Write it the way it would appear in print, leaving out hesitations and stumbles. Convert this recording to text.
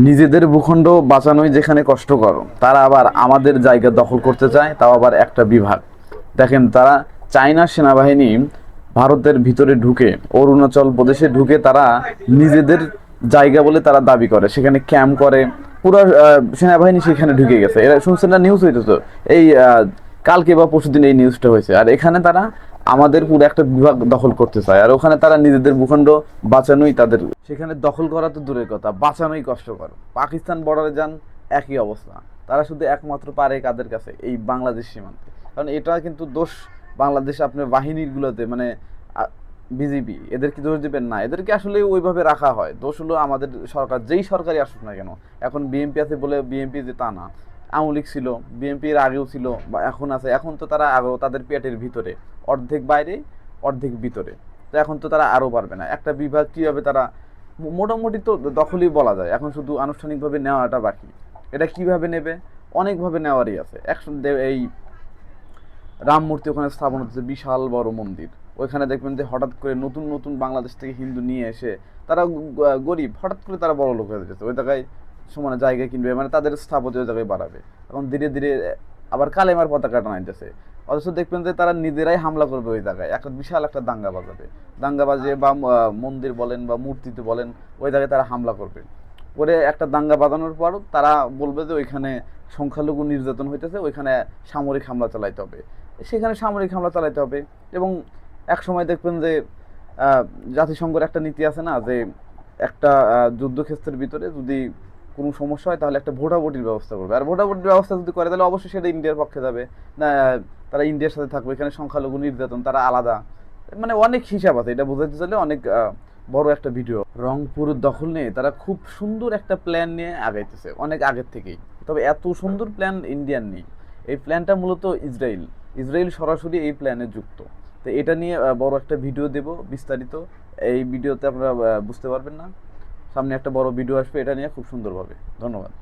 নিজেদের ভূখণ্ড বাঁচানোই যেখানে কষ্টকর, তারা আবার আমাদের জায়গা দখল করতে চায়, তাও আবার একটা বিভাগ। দেখেন, তারা চায়না সেনাবাহিনী ভারতের ভিতরে ঢুকে, অরুণাচল প্রদেশে ঢুকে তারা নিজেদের জায়গা বলে তারা দাবি করে, সেখানে ক্যাম্প করে। পুরো সেনাবাহিনী সেখানে ঢুকে গেছে। এরা শুনছেন না, নিউজ হইতেছে এই কালকে বা পরশুদিন এই নিউজটা হয়েছে। আর এখানে তারা আমাদের পুরো একটা বিভাগ দখল করতে চায়, আর ওখানে তারা নিজেদের ভূখণ্ড বাঁচানোই তাদের, সেখানে দখল করা তো দূরের কথা, বাঁচানোই কষ্টকর। পাকিস্তান বর্ডারে যান, একই অবস্থা। তারা শুধু একমাত্র পারে কাদের কাছে, এই বাংলাদেশ সীমান্তে। কারণ এটা কিন্তু দোষ বাংলাদেশ আপনার বাহিনীর গুলোতে, মানে বিজিবি, এদেরকে দোষ দিবেন না, এদেরকে আসলে ওইভাবে রাখা হয়। দোষ হলো আমাদের সরকার, যেই সরকারই আসুক না কেন। এখন বিএনপি আছে বলে বিএনপি যে তা না, আওয়ামী লীগ ছিল, বিএনপির আগেও ছিল বা এখন আছে। এখন তো তারা আরও তাদের পেটের ভিতরে, অর্ধেক বাইরে অর্ধেক ভিতরে। তো এখন তো তারা আরও পারবে না। একটা বিভাগ কীভাবে তারা মোটামুটি তো দখলই বলা যায়, এখন শুধু আনুষ্ঠানিকভাবে নেওয়াটা বাকি। এটা কিভাবে নেবে? অনেকভাবে নেওয়ারই আছে। এই রাম মূর্তি ওখানে স্থাপন হচ্ছে, বিশাল বড় মন্দির। ওইখানে দেখবেন যে হঠাৎ করে নতুন নতুন বাংলাদেশ থেকে হিন্দু নিয়ে এসে, তারা গরিব, হঠাৎ করে তারা বড় লোক হয়ে যেতেছে, ওই জায়গায় সমানে জায়গা কিনবে, মানে তাদের স্থাপত্য ওই জায়গায় বাড়াবে। এখন ধীরে ধীরে আবার কালেমার পতাকা টানাইতেছে। অথচ দেখবেন যে তারা নিজেরাই হামলা করবে ওই জায়গায়, একটা বিশাল একটা দাঙ্গা বাজাবে। দাঙ্গা বাজিয়ে বা মন্দির বলেন বা মূর্তিতে বলেন, ওই জায়গায় তারা হামলা করবে। করে একটা দাঙ্গা বাঁধানোর পর তারা বলবে যে ওইখানে সংখ্যালঘু নির্যাতন হইতেছে, ওইখানে সামরিক হামলা চালাইতে হবে। সেখানে সামরিক হামলা চালাইতে হবে। এবং এক সময় দেখবেন যে জাতিসংঘের একটা নীতি আছে না, যে একটা যুদ্ধক্ষেত্রের ভিতরে যদি কোনো সমস্যা হয় তাহলে একটা ভোটাভুটির ব্যবস্থা করবে। আর ভোটাভুটির ব্যবস্থা যদি করে তাহলে অবশ্যই সেটা ইন্ডিয়ার পক্ষে যাবে না, তারা ইন্ডিয়ার সাথে থাকবে। এখানে সংখ্যালঘু নির্যাতন তারা আলাদা, মানে অনেক হিসাব আছে। এটা বোঝাতে চাইলে অনেক বড় একটা ভিডিও। রংপুর দখল নিয়ে তারা খুব সুন্দর একটা প্ল্যান নিয়ে আগাইতেছে অনেক আগের থেকেই। তবে এত সুন্দর প্ল্যান ইন্ডিয়ান নেই। এই প্ল্যানটা মূলত ইসরায়েল, ইসরায়েল সরাসরি এই প্ল্যানে যুক্ত। তো এটা নিয়ে বড় একটা ভিডিও দেব বিস্তারিত। এই ভিডিওতে আপনারা বুঝতে পারবেন না, সামনে একটা বড় ভিডিও আসবে এটা নিয়ে খুব সুন্দরভাবে। ধন্যবাদ।